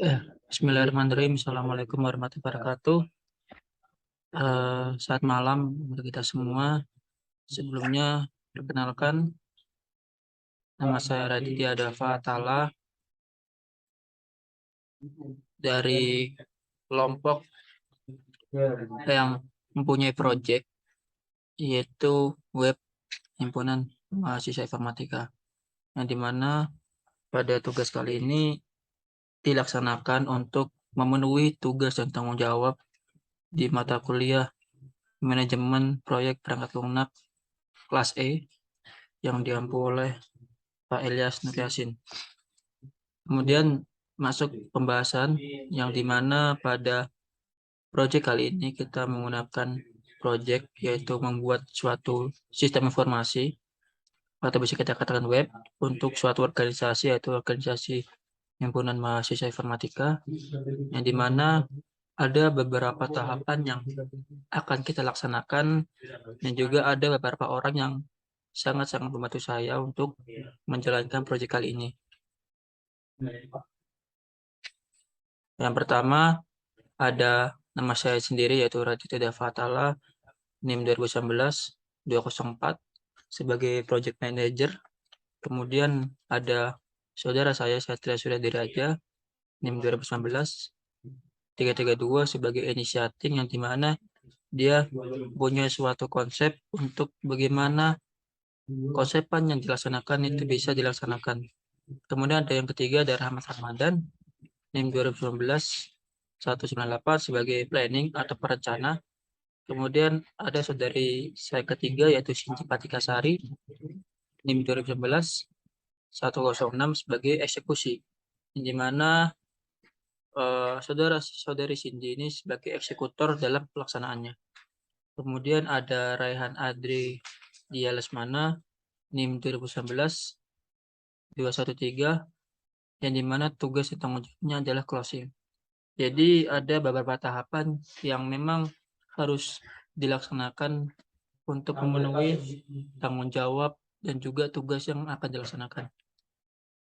Bismillahirrahmanirrahim. Assalamualaikum warahmatullahi wabarakatuh. Saat malam untuk kita semua. Sebelumnya, perkenalkan, nama saya Raditya Dava Atala dari kelompok yang mempunyai proyek yaitu web himpunan mahasiswa informatika, yang dimana pada tugas kali ini dilaksanakan untuk memenuhi tugas dan tanggung jawab di mata kuliah manajemen proyek perangkat lunak kelas E yang diampu oleh Pak Ilyas Nur Yasin. Kemudian masuk pembahasan yang dimana pada proyek kali ini kita menggunakan proyek yaitu membuat suatu sistem informasi atau bisa kita katakan web untuk suatu organisasi, yaitu organisasi himpunan mahasiswa informatika, yang dimana ada beberapa tahapan yang akan kita laksanakan dan juga ada beberapa orang yang sangat-sangat membantu saya untuk menjalankan proyek kali ini. Yang pertama ada nama saya sendiri yaitu Raditya Dava Atala, NIM 2019-204 sebagai Project Manager. Kemudian ada saudara saya Satria Surya Diraja, NIM 2019-332 sebagai inisiating, yang dimana dia punya suatu konsep untuk bagaimana konsepan yang dilaksanakan itu bisa dilaksanakan. Kemudian ada yang ketiga ada Rahmat Ramadan, NIM 2019-198 sebagai planning atau perencana. Kemudian ada saudari saya ketiga yaitu Shinji Patikasari, NIM 2019-106 sebagai eksekusi, di mana saudara-saudari Shinji ini sebagai eksekutor dalam pelaksanaannya. Kemudian ada Raihan Adri Dia Lesmana, NIM 2019-213, yang dimana tugas dan tanggung jawabnya adalah closing. Jadi ada beberapa tahapan yang memang harus dilaksanakan untuk memenuhi tanggung jawab dan juga tugas yang akan dilaksanakan.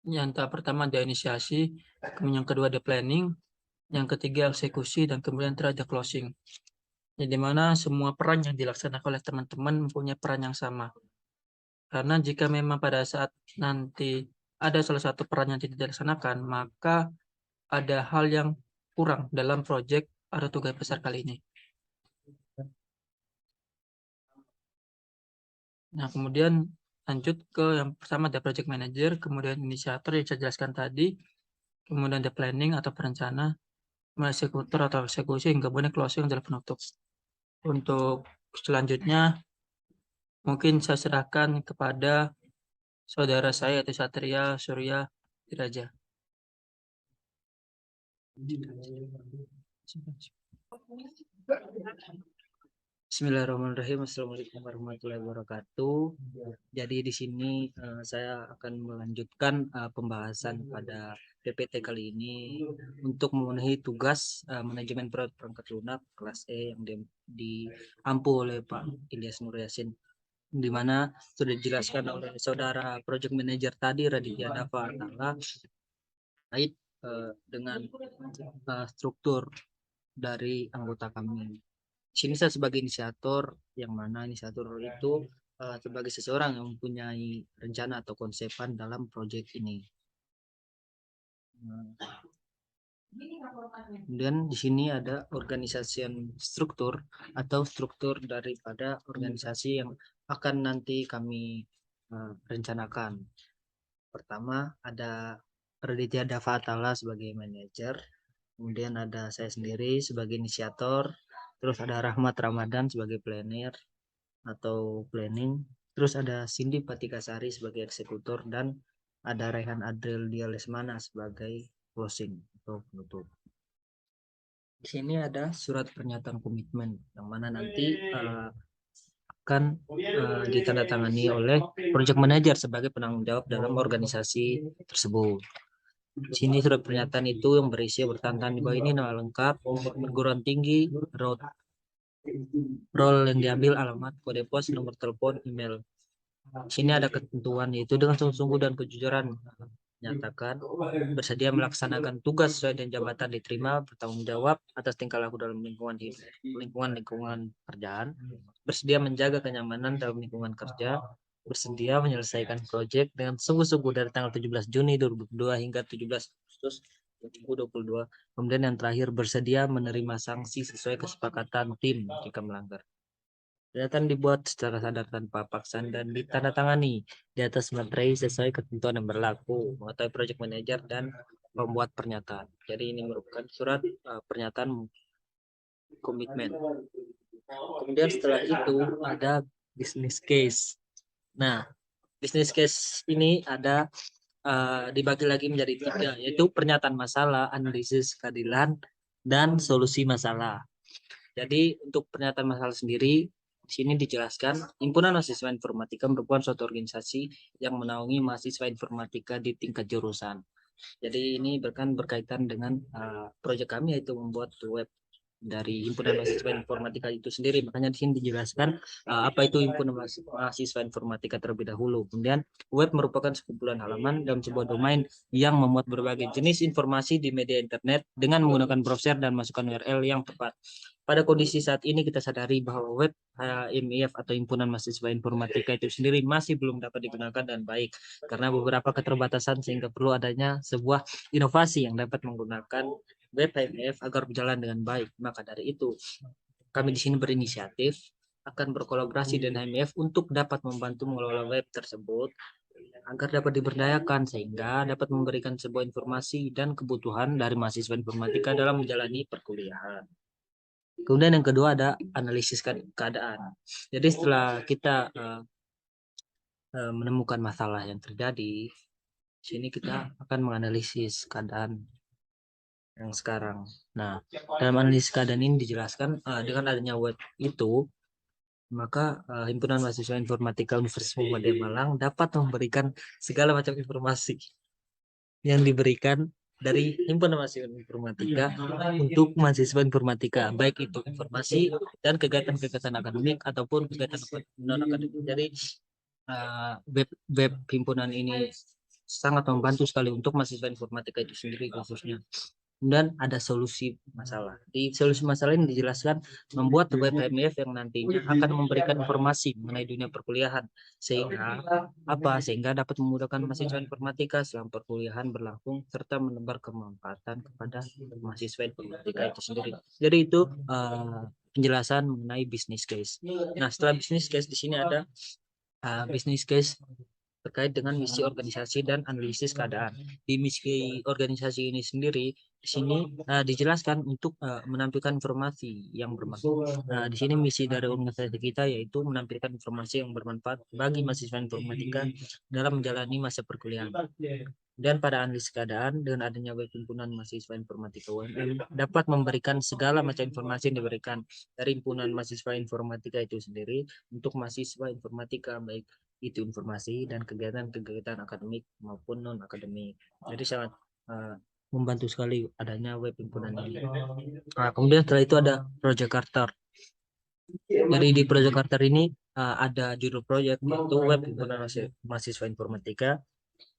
Yang pertama ada inisiasi, kemudian yang kedua ada planning, yang ketiga eksekusi, dan kemudian terakhir ada closing. Jadi dimana semua peran yang dilaksanakan oleh teman-teman mempunyai peran yang sama. Karena jika memang pada saat nanti ada salah satu peran yang tidak dilaksanakan, maka ada hal yang kurang dalam proyek atau tugas besar kali ini. Nah, kemudian lanjut ke yang pertama ada project manager, kemudian inisiator yang saya jelaskan tadi, kemudian ada planning atau perencana, eksekutor atau eksekusi, hingga kemudian closing adalah penutup. Untuk selanjutnya mungkin saya serahkan kepada saudara saya yaitu Satria Surya Diraja. Bismillahirrahmanirrahim. Assalamualaikum warahmatullahi wabarakatuh. Jadi di sini saya akan melanjutkan pembahasan pada PPT kali ini untuk memenuhi tugas manajemen proyek perangkat lunak kelas E yang diampu oleh Pak Ilyas Nur Yasin, di mana sudah dijelaskan oleh saudara project manager tadi Raditya Dava Atala terkait dengan struktur dari anggota kami. Di sini saya sebagai inisiator, yang mana inisiator itu sebagai seseorang yang mempunyai rencana atau konsepan dalam proyek ini. Kemudian di sini ada organisasi struktur atau struktur daripada organisasi yang akan nanti kami rencanakan. Pertama ada Raditya Dava Atala sebagai manajer, kemudian ada saya sendiri sebagai inisiator, terus ada Rahmat Ramadan sebagai planner atau planning, terus ada Cindy Patikasari sebagai eksekutor, dan ada Raihan Adril Dia Lesmana sebagai closing atau penutup. Di sini ada surat pernyataan komitmen yang mana nanti akan ditandatangani oleh project manager sebagai penanggung jawab dalam organisasi tersebut. Di sini surat pernyataan itu yang berisi bertanda di bawah ini nama lengkap, perguruan tinggi, role yang diambil, alamat, kode pos, nomor telepon, email. Di sini ada ketentuan yaitu dengan sungguh-sungguh dan kejujuran nyatakan bersedia melaksanakan tugas sesuai dengan jabatan diterima, bertanggung jawab atas tingkah laku dalam lingkungan hidup, lingkungan kerjaan, bersedia menjaga kenyamanan dalam lingkungan kerja, bersedia menyelesaikan proyek dengan sungguh-sungguh dari tanggal 17 Juni 2022 hingga 17 Agustus 2022. Kemudian yang terakhir, bersedia menerima sanksi sesuai kesepakatan tim jika melanggar. Pernyataan dibuat secara sadar tanpa paksaan dan ditandatangani di atas materai sesuai ketentuan yang berlaku, mengetahui project manager dan membuat pernyataan. Jadi ini merupakan surat pernyataan komitmen. Kemudian setelah itu ada business case. Nah, business case ini ada dibagi lagi menjadi 3, yaitu pernyataan masalah, analisis keadilan, dan solusi masalah. Jadi untuk pernyataan masalah sendiri, di sini dijelaskan Himpunan Mahasiswa Informatika merupakan suatu organisasi yang menaungi mahasiswa informatika di tingkat jurusan. Jadi ini berkaitan dengan proyek kami, yaitu membuat web dari Himpunan Mahasiswa Informatika itu sendiri. Makanya di sini dijelaskan apa itu Himpunan Mahasiswa Informatika terlebih dahulu. Kemudian web merupakan sekumpulan halaman dalam sebuah domain yang memuat berbagai jenis informasi di media internet dengan menggunakan browser dan masukan URL yang tepat. Pada kondisi saat ini kita sadari bahwa web HMIF atau Himpunan Mahasiswa Informatika itu sendiri masih belum dapat digunakan dan baik karena beberapa keterbatasan, sehingga perlu adanya sebuah inovasi yang dapat menggunakan web HMIF agar berjalan dengan baik. Maka dari itu kami di sini berinisiatif akan berkolaborasi dengan HMIF untuk dapat membantu mengelola web tersebut agar dapat diberdayakan sehingga dapat memberikan sebuah informasi dan kebutuhan dari mahasiswa informatika dalam menjalani perkuliahan. Kemudian yang kedua ada analisis keadaan. Jadi setelah kita menemukan masalah yang terjadi, di sini kita akan menganalisis keadaan yang sekarang. Nah, dalam analisis keadaan ini dijelaskan dengan adanya web itu, maka Himpunan Mahasiswa Informatika Universitas Muhammadiyah Malang dapat memberikan segala macam informasi yang diberikan dari Himpunan Mahasiswa Informatika untuk mahasiswa informatika, baik itu informasi dan kegiatan-kegiatan akademik ataupun kegiatan non akademik. Jadi web himpunan ini sangat membantu sekali untuk mahasiswa informatika itu sendiri khususnya. Kemudian ada solusi masalah. Di solusi masalah ini dijelaskan membuat web HMIF yang nantinya akan memberikan informasi mengenai dunia perkuliahan sehingga dapat memudahkan mahasiswa informatika selama perkuliahan berlangsung serta menebar kemanfaatan kepada mahasiswa informatika itu sendiri. Jadi itu penjelasan mengenai business case. Nah, setelah business case di sini ada business case terkait dengan misi organisasi dan analisis keadaan. Di misi organisasi ini sendiri, di sini dijelaskan untuk menampilkan informasi yang bermanfaat. Di sini misi dari organisasi kita yaitu menampilkan informasi yang bermanfaat bagi mahasiswa informatika dalam menjalani masa perkuliahan. Dan pada analisis keadaan, dengan adanya web himpunan mahasiswa informatika UMM dapat memberikan segala macam informasi yang diberikan dari himpunan mahasiswa informatika itu sendiri untuk mahasiswa informatika, baik itu informasi dan kegiatan-kegiatan akademik maupun non akademik. Jadi sangat membantu sekali adanya web himpunan ini. Kemudian setelah itu ada Project Carter. Jadi di Project Carter ini ada judul proyek yaitu web himpunan mahasiswa informatika.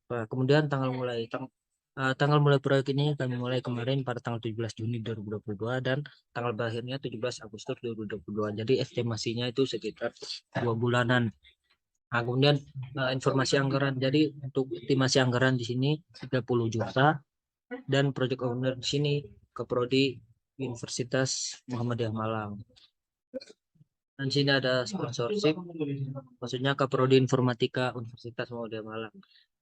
Kemudian tanggal mulai proyek ini kami mulai kemarin pada tanggal 17 Juni 2022 dan tanggal berakhirnya 17 Agustus 2022. Jadi estimasinya itu sekitar 2 bulanan. Kemudian informasi anggaran. Jadi untuk estimasi anggaran di sini 30 juta dan project owner di sini Keprodi Universitas Muhammadiyah Malang. Dan sini ada sponsorship, maksudnya Keprodi Informatika Universitas Muhammadiyah Malang.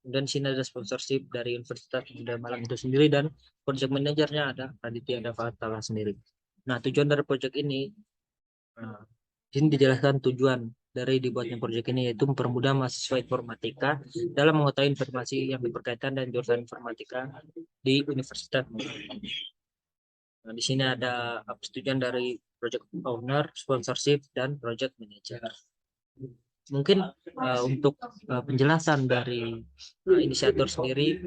Dan sini ada sponsorship dari Universitas Muhammadiyah Malang itu sendiri dan project manajernya ada Raditya Davatala sendiri. Nah, tujuan dari project ini sini dijelaskan tujuan dari dibuatnya proyek ini yaitu mempermudah mahasiswa informatika dalam mengetahui informasi yang berkaitan dan jurusan informatika di universitas. Nah, di sini ada persetujuan dari project owner, sponsorship, dan project manager. Mungkin untuk penjelasan dari inisiator sendiri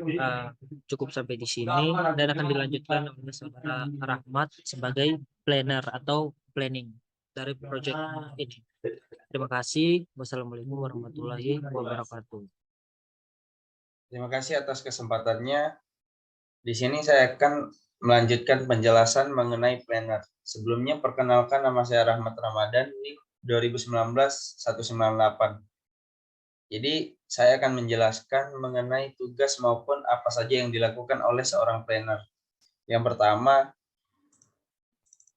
cukup sampai di sini dan akan dilanjutkan oleh saudara Rahmat sebagai planner atau planning dari project ini. Terima kasih. Wassalamualaikum warahmatullahi wabarakatuh. Terima kasih atas kesempatannya. Di sini saya akan melanjutkan penjelasan mengenai planner. Sebelumnya perkenalkan, nama saya Rahmat Ramadan, NIM 2019-198. Jadi saya akan menjelaskan mengenai tugas maupun apa saja yang dilakukan oleh seorang planner. Yang pertama,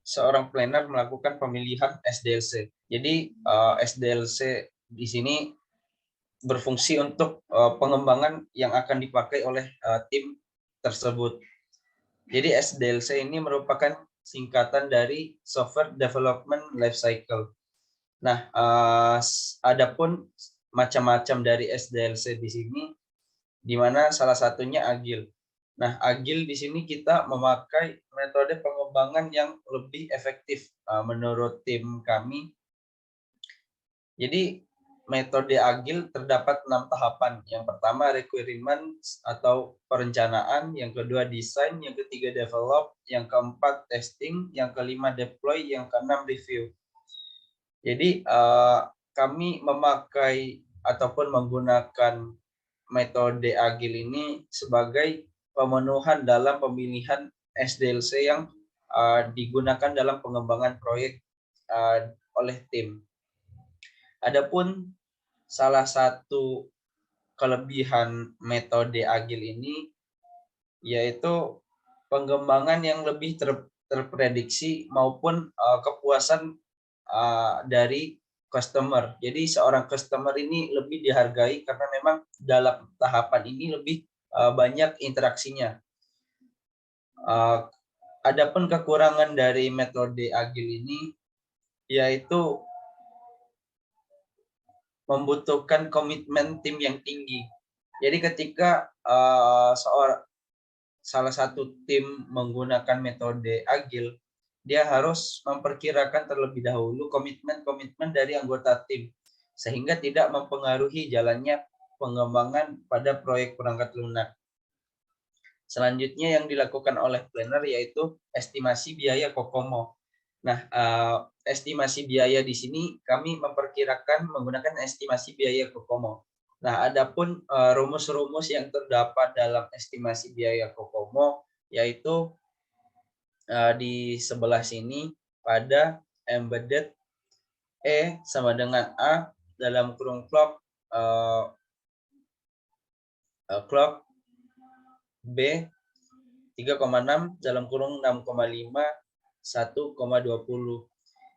seorang planner melakukan pemilihan SDLC. Jadi SDLC di sini berfungsi untuk pengembangan yang akan dipakai oleh tim tersebut. Jadi SDLC ini merupakan singkatan dari Software Development Lifecycle. Nah, adapun macam-macam dari SDLC di sini, di mana salah satunya Agile. Nah, Agile di sini kita memakai metode pengembangan yang lebih efektif menurut tim kami. Jadi metode Agile terdapat 6 tahapan. Yang pertama requirement atau perencanaan, yang kedua desain, yang ketiga develop, yang keempat testing, yang kelima deploy, yang keenam review. Jadi kami memakai ataupun menggunakan metode Agile ini sebagai pemenuhan dalam pemilihan SDLC yang digunakan dalam pengembangan proyek oleh tim. Adapun salah satu kelebihan metode Agile ini yaitu pengembangan yang lebih terprediksi maupun kepuasan dari customer. Jadi seorang customer ini lebih dihargai karena memang dalam tahapan ini lebih banyak interaksinya. Adapun kekurangan dari metode Agile ini yaitu membutuhkan komitmen tim yang tinggi. Jadi ketika salah satu tim menggunakan metode Agile, dia harus memperkirakan terlebih dahulu komitmen dari anggota tim, sehingga tidak mempengaruhi jalannya pengembangan pada proyek perangkat lunak. Selanjutnya yang dilakukan oleh planner yaitu estimasi biaya Kokomo. Nah, estimasi biaya di sini kami memperkirakan menggunakan estimasi biaya Kokomo. Nah, adapun rumus-rumus yang terdapat dalam estimasi biaya Kokomo yaitu di sebelah sini pada embedded E sama dengan A dalam kurung clock B 3,6 dalam kurung 6,5 1,20.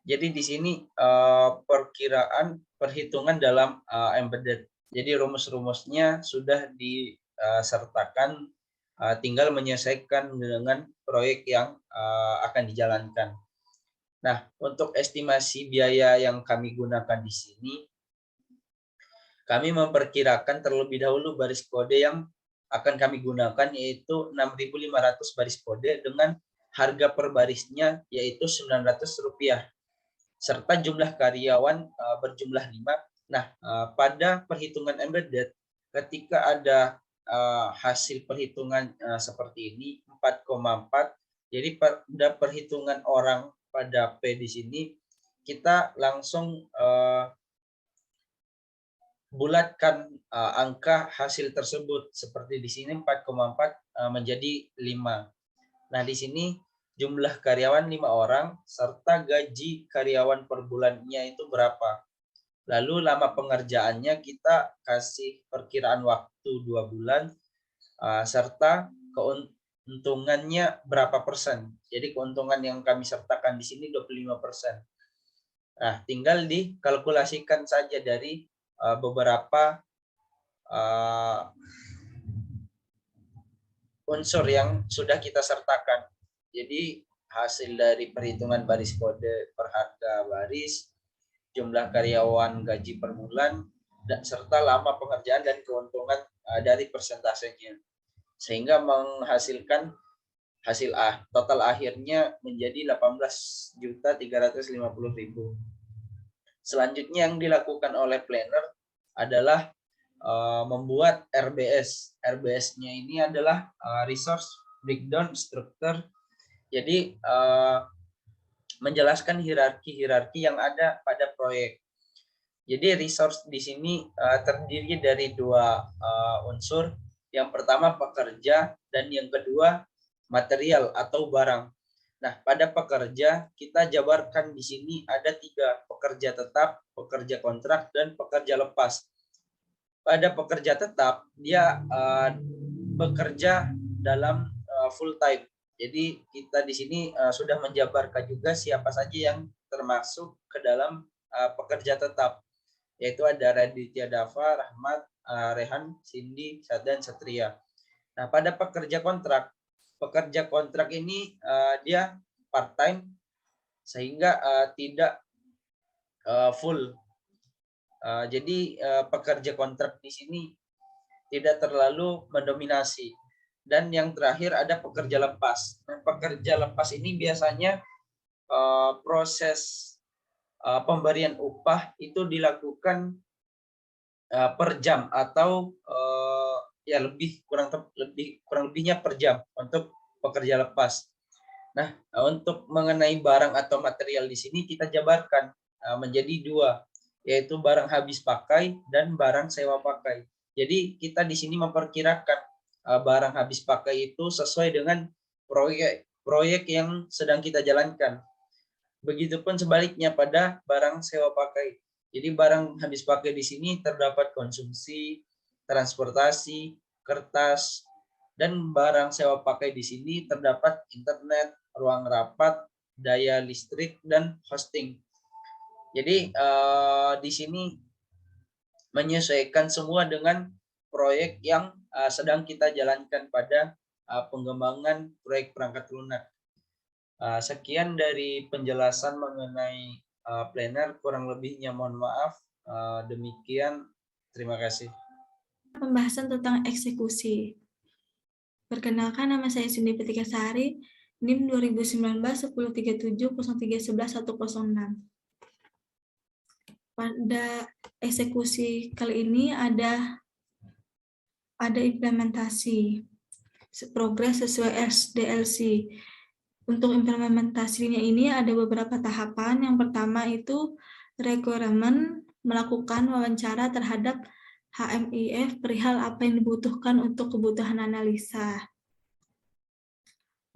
Jadi di sini perkiraan perhitungan dalam embedded. Jadi rumus-rumusnya sudah disertakan, tinggal menyelesaikan dengan proyek yang akan dijalankan. Nah, untuk estimasi biaya yang kami gunakan di sini, kami memperkirakan terlebih dahulu baris kode yang akan kami gunakan yaitu 6.500 baris kode dengan harga per barisnya yaitu Rp900 serta jumlah karyawan berjumlah 5. Nah, pada perhitungan embedded ketika ada hasil perhitungan seperti ini 4,4, jadi pada perhitungan orang pada P di sini kita langsung bulatkan angka hasil tersebut seperti di sini 4,4 menjadi 5. Nah, di sini jumlah karyawan 5 orang serta gaji karyawan per bulannya itu berapa. Lalu lama pengerjaannya kita kasih perkiraan waktu 2 bulan serta keuntungannya berapa persen. Jadi keuntungan yang kami sertakan di sini 25%. Nah, tinggal dikalkulasikan saja dari beberapa unsur yang sudah kita sertakan. Jadi hasil dari perhitungan baris kode per harga baris, jumlah karyawan gaji per bulan, serta lama pengerjaan dan keuntungan dari persentasenya. Sehingga menghasilkan hasil total akhirnya menjadi 18.350.000. Selanjutnya yang dilakukan oleh planner adalah membuat RBS. RBS-nya ini adalah Resource Breakdown Structure. Jadi menjelaskan hierarki yang ada pada proyek. Jadi resource di sini terdiri dari 2 unsur Yang pertama pekerja dan yang kedua material atau barang. Nah, pada pekerja kita jabarkan di sini ada 3, pekerja tetap, pekerja kontrak, dan pekerja lepas. Pada pekerja tetap dia bekerja dalam full time. Jadi kita di sini sudah menjabarkan juga siapa saja yang termasuk ke dalam pekerja tetap, yaitu ada Raditya Dava, Rahmat, Rehan, Cindy, dan Satria. Nah, pada pekerja kontrak ini dia part time sehingga tidak full. Jadi pekerja kontrak di sini tidak terlalu mendominasi. Dan yang terakhir ada pekerja lepas. Nah, pekerja lepas ini biasanya proses pemberian upah itu dilakukan per jam atau ya kurang lebihnya per jam untuk pekerja lepas. Nah, untuk mengenai barang atau material di sini kita jabarkan menjadi 2, yaitu barang habis pakai dan barang sewa pakai. Jadi kita di sini memperkirakan barang habis pakai itu sesuai dengan proyek yang sedang kita jalankan. Begitupun sebaliknya pada barang sewa pakai. Jadi barang habis pakai di sini terdapat konsumsi, transportasi, kertas, dan barang sewa pakai di sini terdapat internet, ruang rapat, daya listrik, dan hosting. Jadi di sini menyesuaikan semua dengan proyek yang sedang kita jalankan pada pengembangan proyek perangkat lunak. Sekian dari penjelasan mengenai planner, kurang lebihnya mohon maaf. Demikian, terima kasih. Pembahasan tentang eksekusi. Perkenalkan, nama saya Cindy Petikasari, NIM 2019 1037 0311 106. Pada eksekusi kali ini ada implementasi progres sesuai SDLC. Untuk implementasinya ini ada beberapa tahapan. Yang pertama itu requirement, melakukan wawancara terhadap HMIF perihal apa yang dibutuhkan untuk kebutuhan analisa.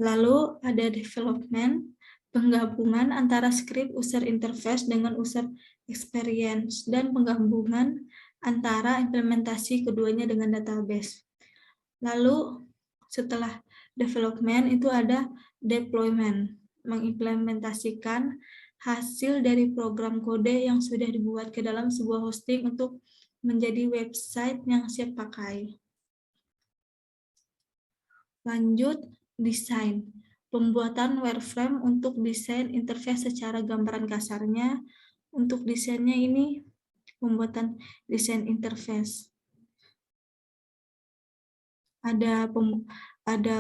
Lalu ada development, penggabungan antara script user interface dengan user experience, dan penggabungan antara implementasi keduanya dengan database. Lalu setelah development itu ada deployment, mengimplementasikan hasil dari program kode yang sudah dibuat ke dalam sebuah hosting untuk menjadi website yang siap pakai. Lanjut, desain. Pembuatan wireframe untuk desain interface secara gambaran kasarnya. Untuk desainnya ini, pembuatan desain interface. Ada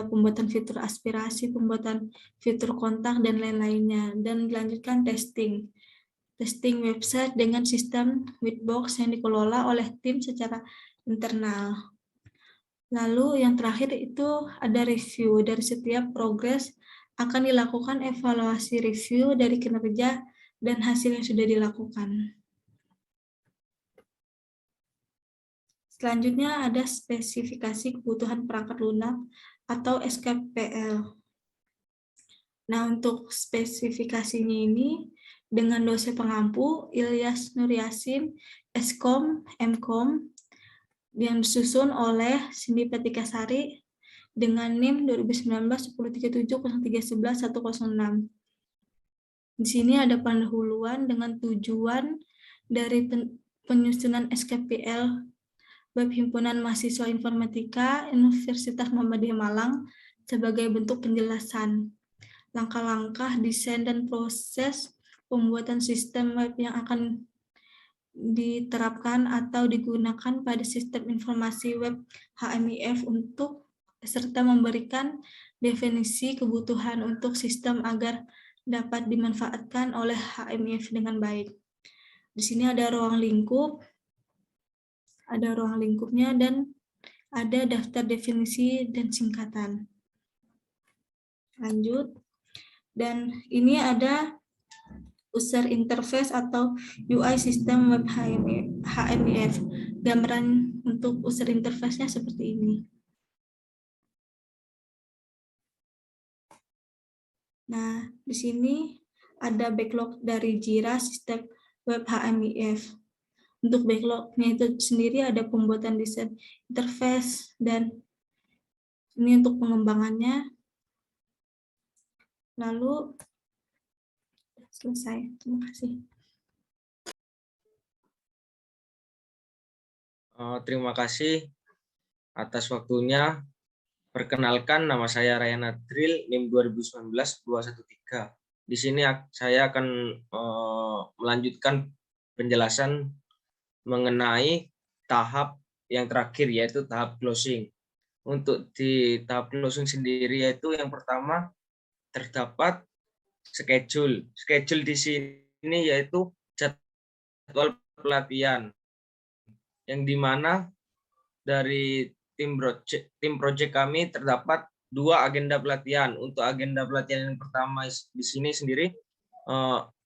pembuatan fitur aspirasi, pembuatan fitur kontak, dan lain-lainnya. Dan dilanjutkan testing. Testing website dengan sistem Whitebox yang dikelola oleh tim secara internal. Lalu yang terakhir itu ada review. Dari setiap progres akan dilakukan evaluasi review dari kinerja dan hasil yang sudah dilakukan. Selanjutnya ada spesifikasi kebutuhan perangkat lunak atau SKPL. Nah, untuk spesifikasinya ini dengan dosen pengampu Ilyas Nur Yasin, Eskom, Mkom, yang disusun oleh Cindy Petikasari dengan NIM 2019 1037 0311 106. Di sini ada pendahuluan dengan tujuan dari penyusunan SKPL Web Himpunan Mahasiswa Informatika Universitas Muhammadiyah Malang sebagai bentuk penjelasan langkah-langkah desain dan proses pembuatan sistem web yang akan diterapkan atau digunakan pada sistem informasi web HMIF untuk serta memberikan definisi kebutuhan untuk sistem agar dapat dimanfaatkan oleh HMIF dengan baik. Di sini ada ruang lingkupnya dan ada daftar definisi dan singkatan. Lanjut. Dan ini ada user interface atau UI sistem web HMIF. Gambaran untuk user interface-nya seperti ini. Nah, di sini ada backlog dari Jira sistem web HMIF. Untuk backlognya itu sendiri ada pembuatan desain interface dan ini untuk pengembangannya. Lalu selesai. Terima kasih. Terima kasih atas waktunya. Perkenalkan, nama saya Ryan Adril, NIM 2019-213. Di sini saya akan melanjutkan penjelasan mengenai tahap yang terakhir, yaitu tahap closing. Untuk di tahap closing sendiri, yaitu yang pertama terdapat schedule. Schedule di sini yaitu jadwal pelatihan, yang dimana dari tim project kami terdapat 2 agenda pelatihan. Untuk agenda pelatihan yang pertama di sini sendiri,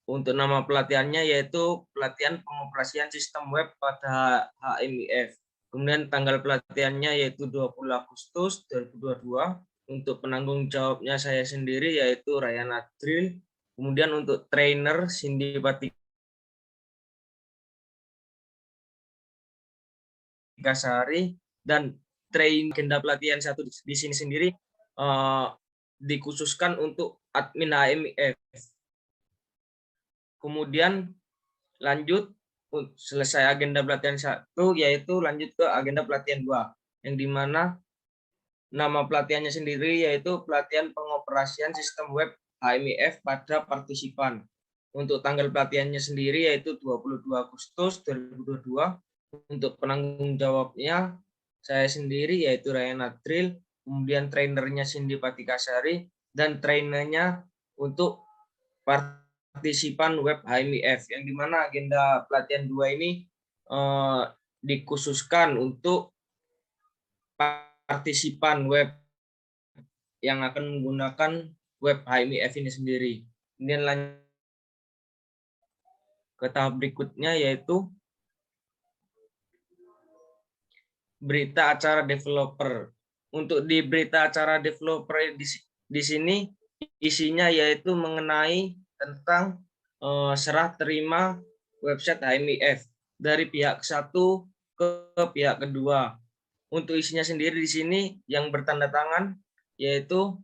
untuk nama pelatihannya yaitu pelatihan pengoperasian sistem web pada HMIF. Kemudian tanggal pelatihannya yaitu 20 Agustus 2022. Untuk penanggung jawabnya saya sendiri yaitu Ryan Adril. Kemudian untuk trainer Cindy Patikasari, dan agenda pelatihan 1 di sini sendiri dikhususkan untuk admin HMIF. Kemudian lanjut selesai agenda pelatihan 1, yaitu lanjut ke agenda pelatihan 2, yang dimana nama pelatihannya sendiri yaitu pelatihan pengoperasian sistem web HMIF pada partisipan. Untuk tanggal pelatihannya sendiri yaitu 22 Agustus 2022. Untuk penanggung jawabnya saya sendiri yaitu Ryan Adril, kemudian trainernya Cindy Patikasari, dan trainernya untuk partisipan web HMIF, yang dimana agenda pelatihan 2 ini dikhususkan untuk partisipan web yang akan menggunakan web HMIF ini sendiri. Kemudian lanjut ke tahap berikutnya yaitu berita acara developer. Untuk di berita acara developer di sini isinya yaitu mengenai tentang serah terima website HMIF dari pihak satu ke pihak kedua. Untuk isinya sendiri di sini yang bertanda tangan yaitu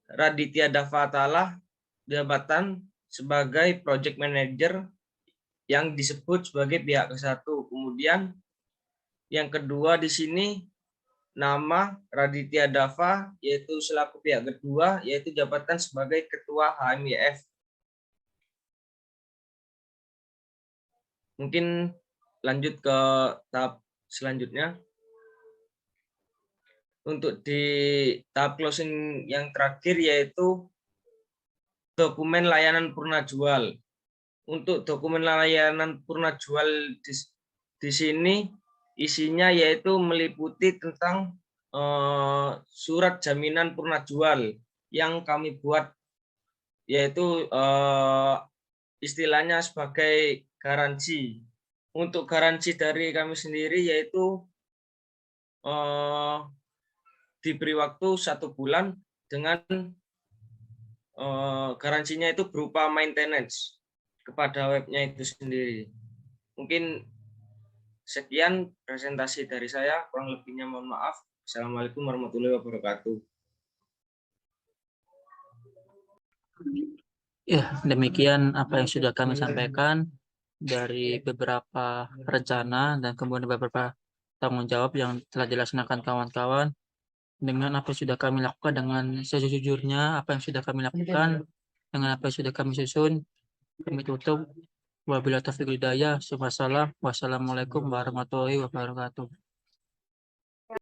Raditya Davatala, jabatan sebagai project manager yang disebut sebagai pihak ke-1. Kemudian yang kedua di sini nama Raditya Dava yaitu selaku pihak kedua, yaitu jabatan sebagai ketua HMIF. Mungkin lanjut ke tahap selanjutnya. Untuk di tahap closing yang terakhir yaitu dokumen layanan purna jual. Untuk dokumen layanan purna jual di sini isinya yaitu meliputi tentang surat jaminan purna jual yang kami buat, yaitu istilahnya sebagai garansi. Untuk garansi dari kami sendiri yaitu diberi waktu 1 bulan dengan garansinya itu berupa maintenance kepada webnya itu sendiri. Mungkin sekian presentasi dari saya, kurang lebihnya mohon maaf. Assalamualaikum warahmatullahi wabarakatuh. Ya, demikian apa yang sudah kami sampaikan dari beberapa rencana dan kemudian beberapa tanggung jawab yang telah dilaksanakan kawan-kawan. Dengan apa yang sudah kami lakukan, dengan sejujurnya apa yang sudah kami lakukan, dengan apa yang sudah kami susun, kami tutup. Wabillahi taufiq wal hidayah. Wassalamualaikum warahmatullahi wabarakatuh.